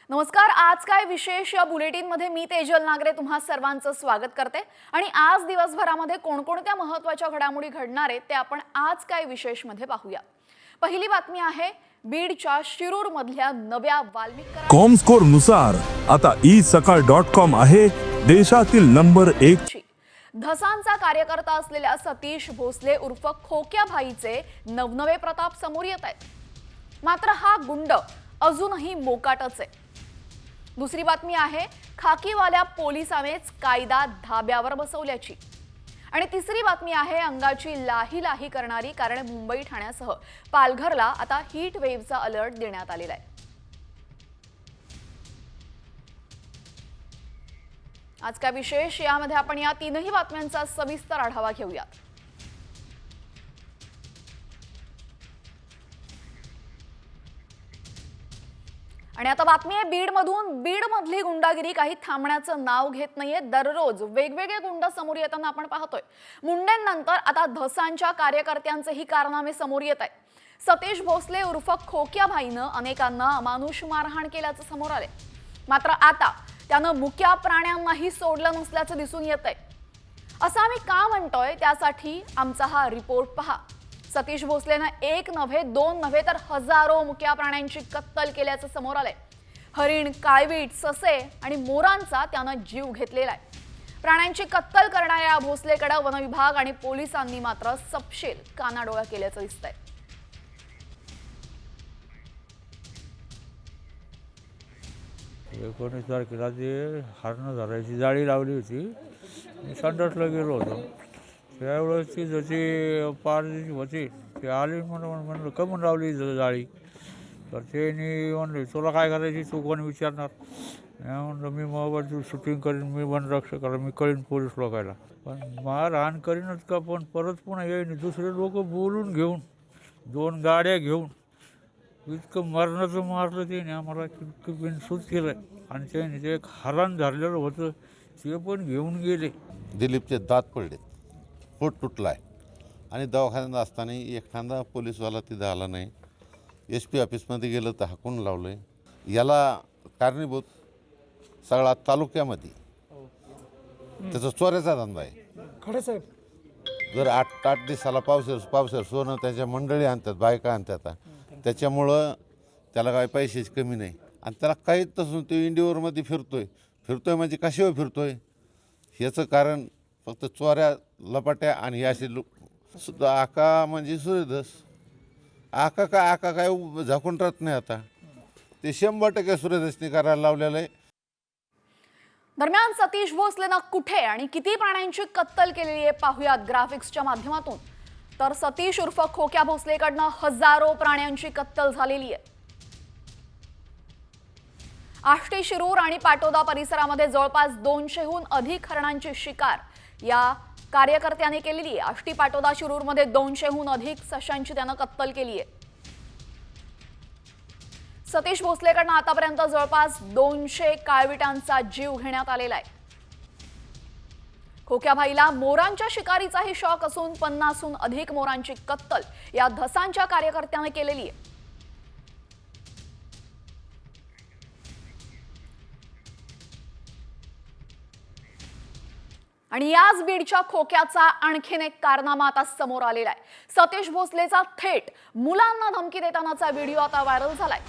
नमस्कार। आज काय विशेष या बुलेटिन मध्ये मी तेजल नागरे तुम्हा सर्वांचं स्वागत करते आणि आज दिवसभरामध्ये कोणकोणत्या महत्त्वाच्या घडामोडी घडणार आहेत ते आपण आज काय विशेष मध्ये पाहूया। पहिली बातमी आहे बीडच्या शिरूर मधल्या नव्या वाल्मिक कॉमस्कोर नुसार आता isakal.com आहे देशातील नंबर 1 धसांचा कार्यकर्ता असलेल्या सतीश भोसले उर्फ खोक्या भाईचे नवनवे प्रताप समोर येत आहेत। मात्र हा गुंड अजूनही मोकाटच आहे। दुसरी बातमी आहे खाकीवाल्या पोलिसांनीच कायदा धाब्यावर बसवल्याची। आणि तिसरी बातमी आहे अंगाची लाही लाही करणारी, कारण मुंबई ठाण्यासह पालघरला आता हीट वेव्हचा अलर्ट देण्यात आलेला आहे। आज काय विशेष यामध्ये आपण या तीनही बातम्यांचा सविस्तर आढावा घेऊयात। आणि आता बातमी आहे बीडमधली गुंडागिरी काही थांबण्याचं नाव घेत नाहीये। दररोज वेगवेगळे गुंड समोर येताना आपण पाहतोय। मुंडेंनंतर आता धसांच्या कार्यकर्त्यांचेही कारनामे समोर येत आहेत। सतीश भोसले उर्फ खोक्या भाईनं अनेकांना अमानुष मारहाण केल्याचं समोर आलंय। मात्र आता त्यानं मुक्या प्राण्यांनाही सोडलं नसल्याचं दिसून येतंय। असं आम्ही का म्हणतोय त्यासाठी आमचा हा रिपोर्ट पहा। सतीश भोसलेनं एक नव्हे दोन नव्हे तर हजारो मुक्या प्राण्यांची कत्तल केल्याचं समोर आलंय। हरिण, काळवीट, ससे आणि मोरांचा त्यानं जीव घेतलेला आहे। प्राण्यांची कत्तल करणाऱ्या भोसलेकडे वन विभाग आणि पोलिसांनी मात्र सपशेल कानाडोळा केल्याचं दिसतंय। 19 तारखेला ते हरणं धरायची जाळी लावली होती। मी संडासला गेलो होतो त्यावेळेस ती जशी पारची होती ते आली म्हणलं कमून लावली जाळी, तर त्यांनी म्हणले तुला काय करायची, तू कोण विचारणार। म्हणलं मी मोबाईलची शूटिंग करीन, मी वनरक्षक करा, मी कळीन पोलीस लोकायला, पण मारहाण करीनच का, पण परत पुन्हा येईन दुसरे लोक बोलून घेऊन 2 गाड्या घेऊन इतकं मरणाचं मारलं त्याने आम्हाला, इतकं बिनसूत केलं। आणि त्याने ते एक हरण धरलेलं होतं ते पण घेऊन गेले। दिलीपचे दात पडले, पोट तुटला आहे आणि दवाखान्यात असताना एखादा पोलीसवाला तिथं आला नाही। SP ऑफिसमध्ये गेलं तर हाकून लावलं आहे। याला कारणीभूत सगळा तालुक्यामध्ये त्याचा चोऱ्याचा धंदा आहे। खडे साहेब जर 8 दिवसाला पावसाळ्यात सोनं त्याच्या मंडळी आणतात, बायका आणतात, त्याच्यामुळं त्याला काही पैशाची कमी नाही। आणि त्याला काहीच नसून तो इंडिओरमध्ये फिरतोय म्हणजे कशावर फिरतोय ह्याचं कारण फक्त चोऱ्या, लपाट्या आणि असे सुद्धा। आका म्हणजे सूर्यधस, आका काय झाकून राहत नाही। आता ते 100% सूर्यधसने करायला लावलेलं आहे। दरम्यान सतीश भोसलेनं कुठे आणि किती प्राण्यांची कत्तल केलेली आहे पाहूयात ग्राफिक्सच्या माध्यमातून। तर सतीश उर्फ खोक्या भोसलेकडनं हजारो प्राण्यांची कत्तल झालेली आहे। आष्टी, शिरूर आणि पाटोदा परिसरामध्ये जवळपास 200हून अधिक हरणांची शिकार या कार्यकर्त्याने केलेली आहे। आष्टी, पाटोदा, शिरूरमध्ये 200हून अधिक सशांची त्यानं कत्तल केली आहे। सतीश भोसलेकडनं आतापर्यंत जवळपास 200 काळविटांचा जीव घेण्यात आलेला आहे। खोक्या भाईला मोरांच्या शिकारीचाही शौक असून 50हून अधिक मोरांची कत्तल या धसांच्या कार्यकर्त्याने केलेली आहे। आणि याच बीडच्या खोक्याचा आणखीन एक कारनामा आता समोर आलेला आहे। सतीश भोसलेचा थेट मुलांना धमकी देतानाचा व्हिडिओ आता व्हायरल झालाय।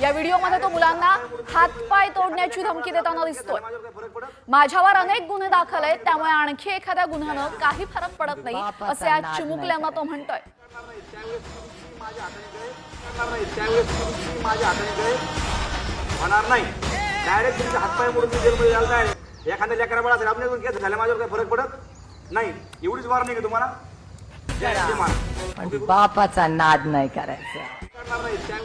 या व्हिडिओमध्ये तो मुलांना हातपाय तोडण्याची धमकी देताना दिसतोय। माझ्यावर अनेक गुन्हे दाखल आहेत, त्यामुळे आणखी एखाद्या गुन्ह्यानं काही फरक पडत नाही असे आज चिमुकल्यांना तो म्हणतोय। हातपाय मोडून जेलमध्ये जायला एखाद्या लेकरा बाळा असेल आपण केस झाल्या माझ्यावर काही फरक पडत नाही, एवढीच वार नाही का तुम्हाला। बापाचा नाद नाही करायचा।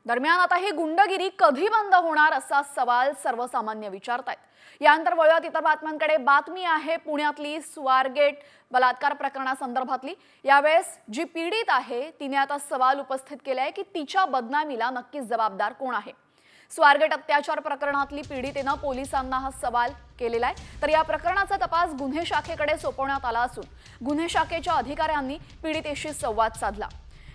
दरम्यान आता ही गुंडगिरी कधी बंद होणार असा सवाल सर्वसामान्य विचारतायत। यानंतर वळूयात इतर बातम्यांकडे। बातमी आहे पुण्यातली स्वारगेट बलात्कार प्रकरणासंदर्भातली। यावेळेस जी पीडित आहे तिने आता सवाल उपस्थित केलाय की तिच्या बदनामीला नक्कीच जबाबदार कोण आहे। स्वारगेट अत्याचार प्रकरणातली पीडितेनं पोलिसांना हा सवाल केलेला आहे। तर या प्रकरणाचा तपास गुन्हे शाखेकडे सोपवण्यात आला असून गुन्हे शाखेच्या अधिकाऱ्यांनी पीडितेशी संवाद साधला।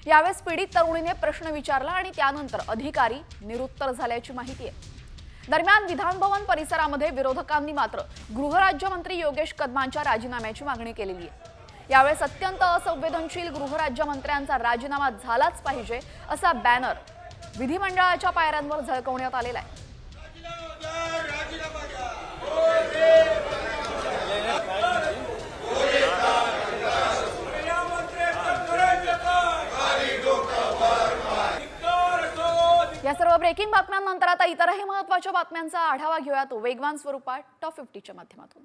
यावेळेस पीडित तरुणीने प्रश्न विचारला आणि त्यानंतर अधिकारी निरुत्तर झाल्याची माहिती आहे। दरम्यान विधानभवन परिसरामध्ये विरोधकांनी मात्र गृहराज्यमंत्री योगेश कदमांच्या राजीनाम्याची मागणी केलेली आहे। यावेळेस अत्यंत असंवेदनशील गृहराज्यमंत्र्यांचा राजीनामा झालाच पाहिजे असा बॅनर विधिमंडळाच्या पायऱ्यांवर झळकवण्यात आलेला आहे। या सर्व ब्रेकिंग बातम्यांनंतर आता इतरही महत्त्वाच्या बातम्यांचा आढावा घेऊयात वेगवान स्वरूपात टॉप 50च्या माध्यमातून।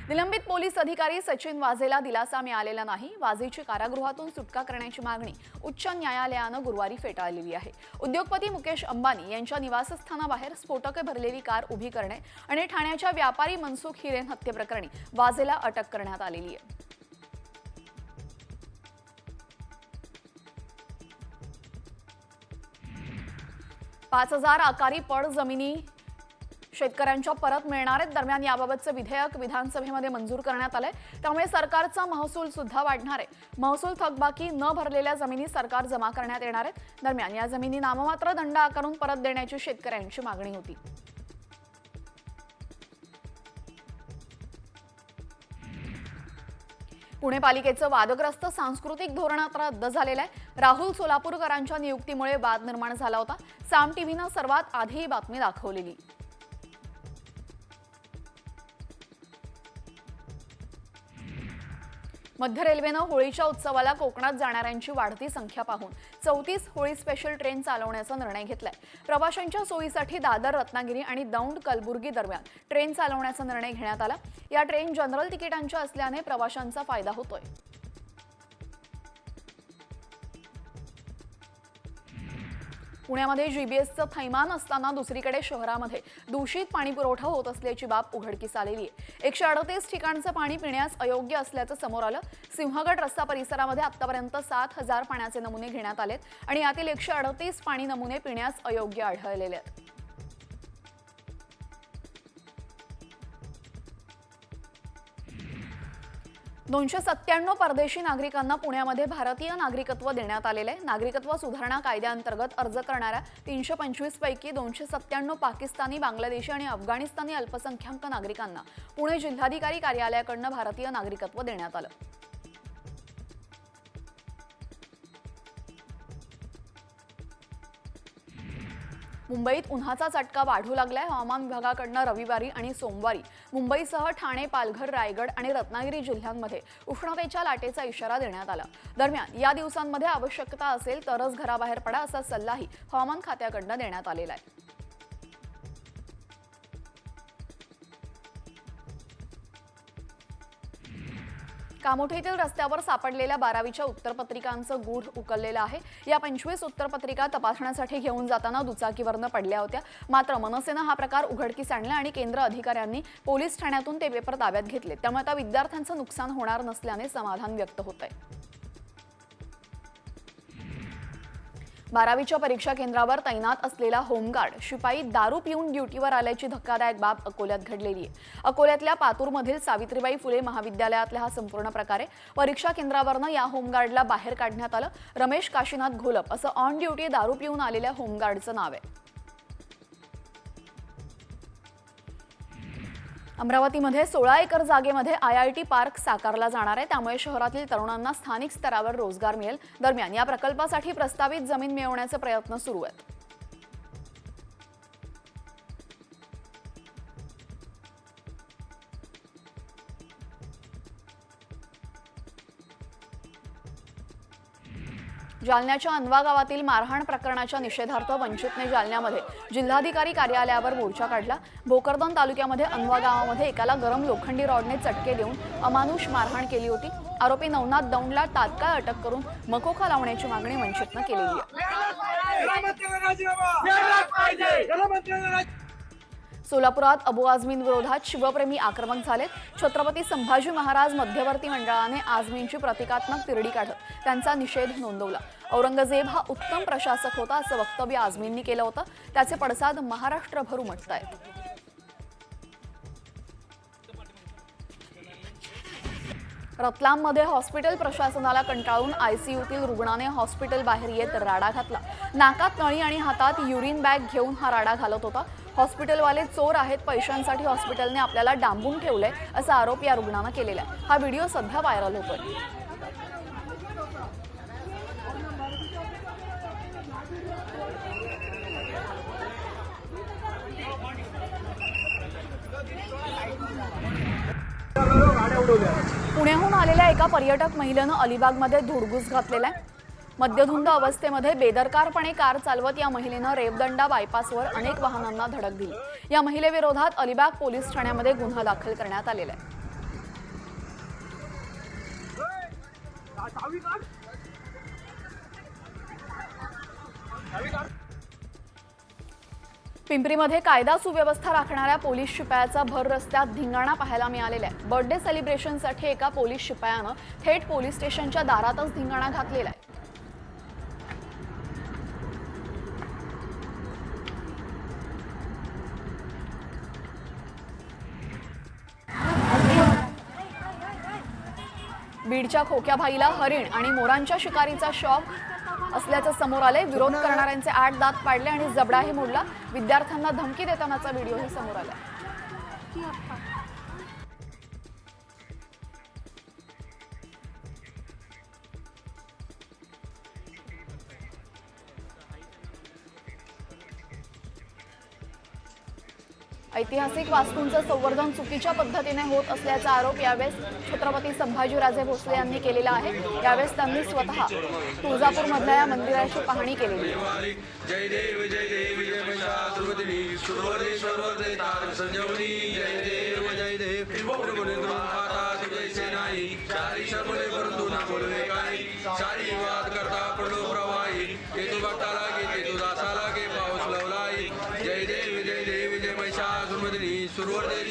निलंबित पोलीस अधिकारी सचिन वाझेला दिलासा मिळालेला नाही। वाझेची कारागृहातून सुटका करण्याची मागणी उच्च न्यायालयानं गुरुवारी फेटाळलेली आहे। उद्योगपती मुकेश अंबानी यांच्या निवासस्थानाबाहेर स्फोटके भरलेली कार उभी करणे आणि ठाण्याच्या व्यापारी मनसुख हिरेन हत्येप्रकरणी वाझेला अटक करण्यात आलेली आहे। $5,000 आकारी पड जमिनी शेतकऱ्यांच्या परत मिळणार आहेत। दरम्यान याबाबतचं विधेयक विधानसभेमध्ये मंजूर करण्यात आलंय, त्यामुळे सरकारचा महसूल सुद्धा वाढणार आहे। महसूल थकबाकी न भरलेल्या जमिनी सरकार जमा करण्यात येणार आहेत। दरम्यान या जमिनी नाममात्र दंड आकारून परत देण्याची शेतकऱ्यांची मागणी होती। पुणे पालिकेचं वादग्रस्त सांस्कृतिक धोरण आता रद्द झालेलं आहे। राहुल सोलापूरकरांच्या नियुक्तीमुळे वाद निर्माण झाला होता। साम टीव्हीनं सर्वात आधी ही बातमी दाखवलेली। मध्य रेल्वेनं होळीच्या उत्सवाला कोकणात जाणाऱ्यांची वाढती संख्या पाहून 34 होळी स्पेशल ट्रेन चालवण्याचा निर्णय घेतलाय। प्रवाशांच्या सोयीसाठी दादर, रत्नागिरी आणि दौंड, कलबुर्गी दरम्यान ट्रेन चालवण्याचा निर्णय घेण्यात आला। या ट्रेन जनरल तिकिटांच्या असल्याने प्रवाशांचा फायदा होतोय। पुण्यामध्ये जीबीएसचं थैमान असताना दुसरीकडे शहरामध्ये दूषित पाणी पुरवठा होत असल्याची बाब उघडकीस आलेली आहे। 138 ठिकाणचं पाणी पिण्यास अयोग्य असल्याचं समोर आलं। सिंहगड रस्ता परिसरामध्ये आतापर्यंत 7,000 पाण्याचे नमुने घेण्यात आलेत आणि यातील 138 पाणी नमुने पिण्यास अयोग्य आढळलेले आहेत। $297 परदेशी नागरिकांना पुण्यामध्ये भारतीय नागरिकत्व देण्यात आलेले आहे। नागरिकत्व सुधारणा कायद्याअंतर्गत अर्ज करणाऱ्या 325 पैकी 297 पाकिस्तानी, बांगलादेशी आणि अफगाणिस्तानी अल्पसंख्याक नागरिकांना पुणे जिल्हाधिकारी कार्यालयाकडून भारतीय नागरिकत्व देण्यात आलं। मुंबईत उन्हाचा चटका वाढू लागलाय। हवामान विभागाकडून रविवारी आणि सोमवारी मुंबईसह ठाणे, पालघर, रायगड आणि रत्नागिरी जिल्ह्यांमध्ये उष्णतेच्या लाटेचा इशारा देण्यात आला। दरम्यान या दिवसांमध्ये आवश्यकता असेल तरच घराबाहेर पडा असा सल्लाही हवामान खात्याकडून देण्यात आलेला आहे। कामोठीतील रस्त्यावर सापडलेल्या 12वीच्या उत्तरपत्रिकांचं गूढ उकललेलं आहे। या 25 उत्तरपत्रिका तपासण्यासाठी घेऊन जाताना दुचाकीवरनं पडल्या होत्या। मात्र मनसेनं हा प्रकार उघडकीस आणला आणि केंद्र अधिकाऱ्यांनी पोलीस ठाण्यातून ते पेपर ताब्यात घेतले। त्यामुळे आता विद्यार्थ्यांचं नुकसान होणार नसल्याने समाधान व्यक्त होत आहे। 12वीच्या परीक्षा केंद्रावर तैनात असलेला होमगार्ड शिपाई दारू पिऊन ड्युटीवर आल्याची धक्कादायक बाब अकोल्यात घडलेली आहे। अकोल्यातल्या पातूरमधील सावित्रीबाई फुले महाविद्यालयातला हा संपूर्ण प्रकार आहे। परीक्षा केंद्रावरनं या होमगार्डला बाहेर काढण्यात आलं। रमेश काशीनाथ घोलप असं ऑन ड्युटी दारू पिऊन आलेल्या होमगार्डचं नाव आहे। अमरावतीमध्ये 16 एकर जागेमध्ये IIT पार्क साकारला जाणार आहे। त्यामुळे शहरातील तरुणांना स्थानिक स्तरावर रोजगार मिळेल। दरम्यान या प्रकल्पासाठी प्रस्तावित जमीन मिळवण्याचे प्रयत्न सुरू आहेत। जालन्याच्या अनवा गावातील मारहाण प्रकरणाच्या निषेधार्थ वंचितने जालन्यामध्ये जिल्हाधिकारी कार्यालयावर मोर्चा काढला। भोकरदन तालुक्यामध्ये अनवा गावामध्ये एकाला गरम लोखंडी रॉडने चटके देऊन अमानुष मारहाण केली होती। आरोपी नवनाथ दौंडला तात्काळ अटक करून मकोका लावण्याची मागणी वंचितने केलेली आहे। सोलापुरात अबू आझमीन विरोधात शिवप्रेमी आक्रमक झालेत। छत्रपती संभाजी महाराज मध्यवर्ती मंडळाने आझमींची प्रतिकात्मक तिरडी काढत त्यांचा निषेध नोंदवला। औरंगजेब हा उत्तम प्रशासक होता असं वक्तव्य आझमींनी केलं होतं। त्याचे पडसाद महाराष्ट्रभर उमटतायत। रतलाममध्ये हॉस्पिटल प्रशासनाला कंटाळून आयसीयूतील रुग्णाने हॉस्पिटल बाहेर येत राडा घातला. नाकात नळी आणि हातात युरिन बॅग घेऊन हा राडा घालत होता. हॉस्पिटलवाले चोर आहेत, पैशांसाठी हॉस्पिटलने आपल्याला डांबून ठेवलंय असा आरोप या रुग्णानं केलेला आहे. हा व्हिडिओ सध्या व्हायरल होतोय. पुण्याहून आलेल्या एका पर्यटक महिलेनं अलिबागमध्ये धुडगूस घातलेला आहे. मद्यधुंद अवस्थेमध्ये बेदरकारपणे कार चालवत या महिलेनं रेवदंडा बायपासवर अनेक वाहनांना धडक दिली. या महिलेविरोधात अलिबाग पोलीस ठाण्यामध्ये गुन्हा दाखल करण्यात आलेला आहे. पिंपरीमध्ये कायदा सुव्यवस्था राखणाऱ्या पोलीस शिपायाचा भर रस्त्यात धिंगाणा पाहायला मिळालेला आहे. बर्थडे सेलिब्रेशनसाठी एका पोलीस शिपायानं थेट पोलीस स्टेशनच्या दारातच धिंगाणा घातलेला आहे. बीडच्या खोक्याभाईला हरिण आणि मोरांच्या शिकारीचा शॉक असल्याचं समोर आले. विरोध करणाऱ्यांचे 8 दात पाडले आणि जबडाही मोडला. विद्यार्थ्यांना धमकी देतानाचा व्हिडिओही समोर आला. ऐतिहासिक वास्तूंचं संवर्धन चुकीच्या पद्धतीने होत असल्याचा आरोप यावेळेस छत्रपती संभाजीराजे भोसले यांनी केलेला आहे. यावेळेस त्यांनी स्वतः तुळजापूरमधल्या या मंदिराची पाहणी केलेली आहे. जय देव जय देव जय महिषासुरमर्दिनी सुरवरदे संजीवनी जय देव जय देव नाही चारी शकुले परंतु ना बोलवे काही चारी वाद करता पडलो प्रवाही केतू भक्ता लागे केतू दासा लागे पाऊस लवलाई जय देव जय महिषासुरमर्दिनी सुरवरदे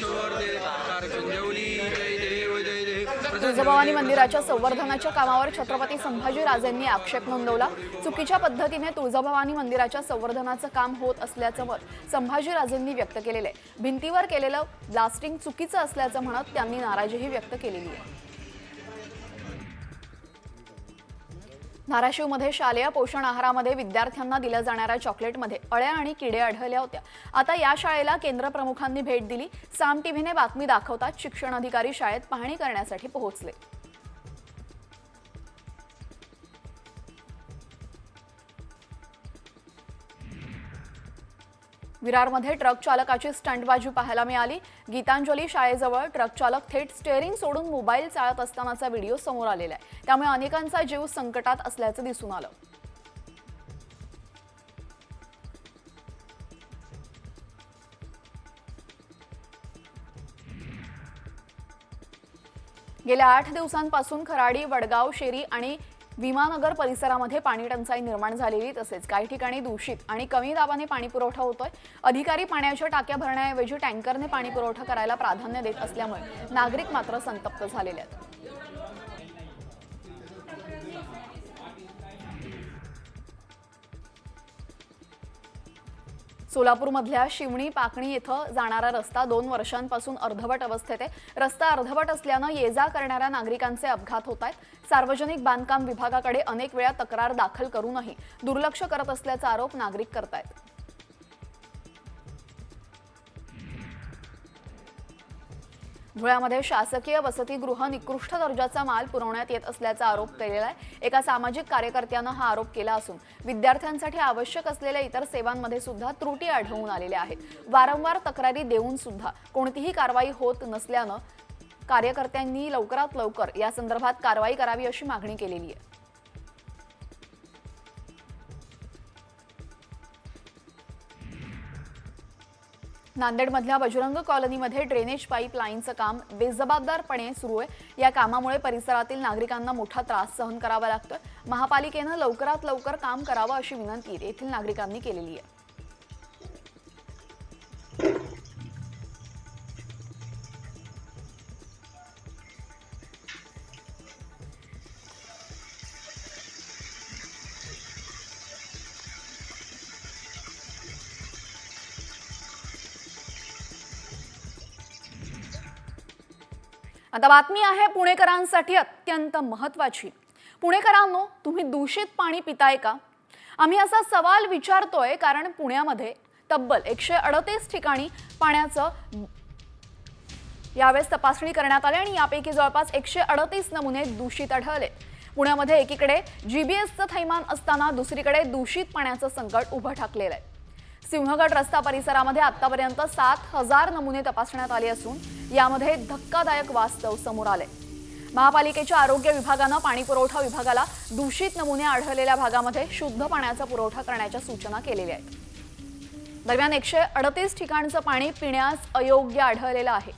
संजीवनी जय देव जय देव. तुळजाभवानी मंदिराच्या संवर्धनाच्या कामावर छत्रपती संभाजीराजेंनी आक्षेप नोंदवला. चुकीच्या पद्धतीने तुळजाभवानी मंदिराच्या संवर्धनाचं काम होत असल्याचं मत संभाजीराजेंनी व्यक्त केलेलं आहे. भिंतीवर केलेलं ब्लास्टिंग चुकीचं असल्याचं म्हणत त्यांनी नाराजीही व्यक्त केलेली आहे. धाराशिवमध्ये शालेय पोषण आहारामध्ये विद्यार्थ्यांना दिल्या जाणाऱ्या चॉकलेटमध्ये अळ्या आणि किडे आढळल्या होत्या. आता या शाळेला केंद्र प्रमुखांनी भेट दिली. साम टीव्हीने बातमी दाखवताच शिक्षण अधिकारी शाळेत पाहणी करण्यासाठी पोहोचले. विरारमध्ये ट्रक चालकाची स्टंटबाजी पाहायला मिळाली. गीतांजली शाळेजवळ ट्रक चालक थेट स्टेअरिंग सोडून मोबाईल चालत असतानाचा व्हिडिओ समोर आलेला आहे. त्यामुळे अनेकांचा जीव संकटात असल्याचं दिसून आलं. गेल्या 8 दिवसांपासून खराडी, वडगाव, शेरी आणि विमानगर परिसरामध्ये पाणी टंचाई निर्माण झालेली, तसेच काही ठिकाणी दूषित आणि कमी दाबाने पाणी पुरवठा होतोय. अधिकारी पाण्याच्या टाक्या भरण्याऐवजी टँकरने पाणी पुरवठा करायला प्राधान्य देत असल्यामुळे नागरिक मात्र संतप्त झालेले आहेत. सोलापूरमधल्या शिवणी पाकणी येथे जाणारा रस्ता 2 वर्षांपासून अर्धवट अवस्थेत आहे. रस्ता अर्धवट असल्यानं ये-जा करणाऱ्या नागरिकांचे अपघात होत आहेत. सार्वजनिक बांधकाम विभागाकडे अनेक वेळा तक्रार दाखल करूनही दुर्लक्ष करत असल्याचा आरोप नागरिक करतायत. धुळ्यामध्ये शासकीय वसतिगृह निकृष्ट दर्जाचा माल पुरवण्यात येत असल्याचा आरोप केलेला आहे. एका सामाजिक कार्यकर्त्यानं हा आरोप केला असून विद्यार्थ्यांसाठी आवश्यक असलेल्या इतर सेवांमध्ये सुद्धा त्रुटी आढळून आलेल्या आहेत. वारंवार तक्रारी देऊन सुद्धा कोणतीही कारवाई होत नसल्यानं कार्यकर्त्यांनी लवकरात लवकर या संदर्भात कारवाई करावी अशी मागणी केलेली आहे. नांदेडमधल्या बजरंग कॉलनीमध्ये ड्रेनेज पाईपलाईनचं काम बेजबाबदारपणे सुरू आहे. या कामामुळे परिसरातील नागरिकांना मोठा त्रास सहन करावा लागतोय. महापालिकेनं लवकरात लवकर काम करावं अशी विनंती येथील नागरिकांनी केलेली आहे. आता बातमी आहे पुणेकरांसाठी अत्यंत महत्त्वाची। पुणेकरांनो, तुम्ही दूषित पाणी पिताय का? आम्ही असा सवाल विचारतोय कारण पुण्यामध्ये तब्बल 138 ठिकाणी पाण्याचं यावेळेस तपासणी करण्यात आली आणि यापैकी जवळपास 138 नमुने दूषित आढळले। पुण्यामध्ये एकीकडे जीबीएसचं थैमान असताना दुसरीकडे दूषित पाण्याचं संकट उभं ठाकलेलं आहे। सिंहगड रस्ता परिसरामध्ये आतापर्यंत 7000 नमुने तपासण्यात आले असून यामध्ये धक्कादायक वास्तव समोर आले। महापालिकेच्या आरोग्य विभागानं पाणी पुरवठा विभागाला दूषित नमुने आढळलेल्या भागामध्ये शुद्ध पाण्याचा पुरवठा करण्याच्या सूचना केलेल्या आहेत। दरम्यान 138 ठिकाणचं पाणी पिण्यास अयोग्य आढळलेलं आहे।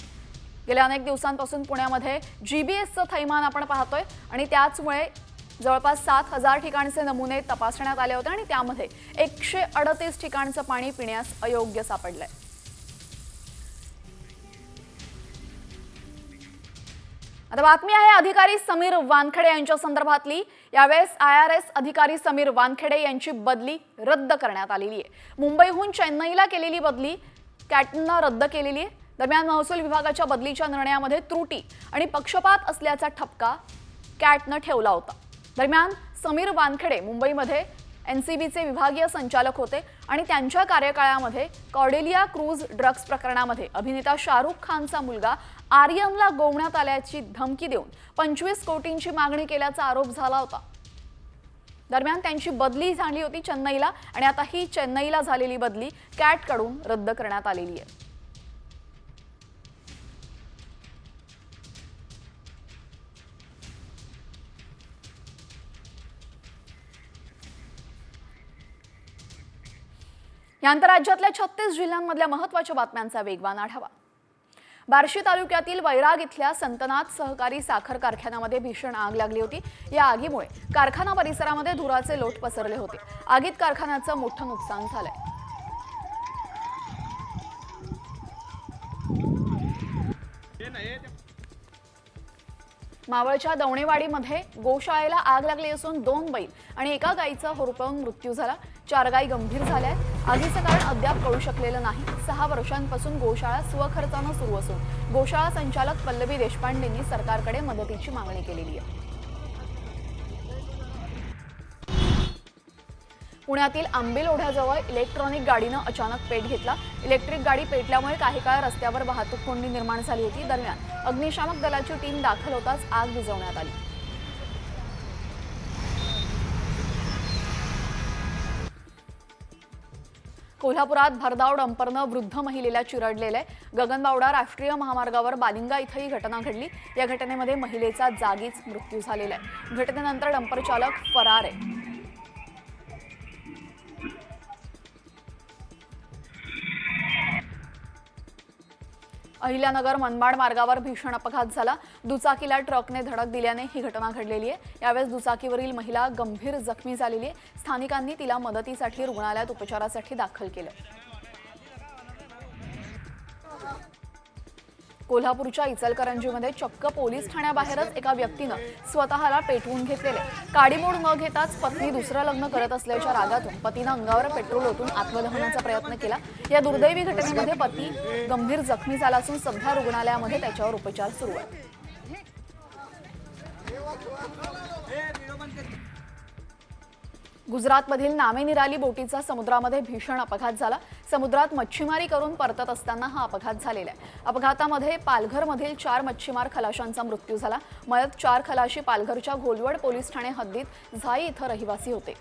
गेल्या अनेक दिवसांपासून पुण्यामध्ये जीबीएसचं थैमान आपण पाहतोय आणि त्याचमुळे जवळपास 7000 ठिकाणचे नमुने तपासण्यात आले होते आणि त्यामध्ये 138 ठिकाणचं पाणी पिण्यास अयोग्य सापडलंय। आता बातमी आहे अधिकारी समीर वानखेडे यांच्या संदर्भातली। यावेळेस IRS अधिकारी समीर वानखेडे यांची बदली रद्द करण्यात आलेली आहे। मुंबईहून चेन्नईला केलेली बदली कॅटनं रद्द केलेली आहे। दरम्यान महसूल विभागाच्या बदलीच्या निर्णयामध्ये त्रुटी आणि पक्षपात असल्याचा ठपका कॅटनं ठेवला होता। दरम्यान समीर वानखेडे मुंबईमध्ये NCBचे विभागीय संचालक होते आणि त्यांच्या कार्यकाळामध्ये कॉर्डेलिया क्रूज ड्रग्ज प्रकरणामध्ये अभिनेता शाहरुख खानचा मुलगा आर्यनला गोवण्यात आल्याची धमकी देऊन 25 कोटींची मागणी केल्याचा आरोप झाला होता। दरम्यान त्यांची बदली झाली होती चेन्नईला आणि आता ही चेन्नईला झालेली बदली कॅटकडून रद्द करण्यात आलेली आहे। या आंतरराज्यातल्या 36 जिल्ह्यांमधल्या महत्त्वाच्या बातम्यांचा वेगवान आढावा। बार्शी तालुक्यातील वैराग इथल्या संतनाथ सहकारी साखर कारखान्यामध्ये भीषण आग लागली होती। या आगीमुळे कारखाना परिसरामध्ये धुराचे लोट पसरले होते। आगीत कारखान्याचं मोठं नुकसान झालंय। मावळच्या दवणेवाडीमध्ये गोशाळेला आग लागली असून 2 बैल आणि एका गायीचा होरपळून मृत्यू झाला। 4 गायी गंभीर झाल्या आहेत। आगीचं कारण अद्याप कळू शकलेलं नाही। 6 वर्षांपासून गोशाळा स्वखर्चानं सुरू असून गोशाळा संचालक पल्लवी देशपांडेंनी सरकारकडे मदतीची मागणी केलेली आहे। पुण्यातील आंबेल ओढ्याजवळ इलेक्ट्रॉनिक गाडीनं अचानक पेट घेतला। इलेक्ट्रिक गाडी पेटल्यामुळे काही काळ रस्त्यावर वाहतूक कोंडी निर्माण झाली होती। दरम्यान अग्निशामक दलाची टीम दाखल होताच आग विझवण्यात आली। कोल्हापुरात भरधाव डंपरनं वृद्ध महिलेला चिरडलेलं आहे। गगनबावडा राष्ट्रीय महामार्गावर बालिंगा इथं ही घटना घडली। या घटनेमध्ये महिलेचा जागीच मृत्यू झालेला आहे। घटनेनंतर डंपर चालक फरार आहे। अहिल्यानगर मनमाड मार्गावर भीषण अपघात झाला। दुचाकीला ट्रकने धडक दिल्याने ही घटना घडलेली आहे। यावेळेस दुचाकीवरील महिला गंभीर जखमी झालेली आहे। स्थानिकांनी तिला मदतीसाठी रुग्णालयात उपचारासाठी दाखल केलं। कोल्हापूरच्या इचलकरंजीमध्ये चक्क पोलीस ठाण्याबाहेरच एका व्यक्तीनं स्वतःला पेटवून घेतलेले। काडीमोड न घेताच पत्नी दुसरं लग्न करत असल्याच्या रागातून पतीनं अंगावर पेट्रोल ओतून आत्मदहनाचा प्रयत्न केला। या दुर्दैवी घटनेमध्ये पती गंभीर जखमी झाला असून सध्या रुग्णालयामध्ये त्याच्यावर उपचार सुरू आहेत। गुजरातमधील नामेनिराली बोटीचा समुद्रामध्ये भीषण अपघात झाला। समुद्रात मच्छीमारी करून परतत असताना हा अपघात झालेला आहे। अपघातामध्ये पालघरमधील 4 मच्छीमार खलाशांचा मृत्यू झाला। मयत 4 खलाशी पालघरच्या घोलवड पोलीस ठाणे हद्दीत झाई इथं रहिवासी होते।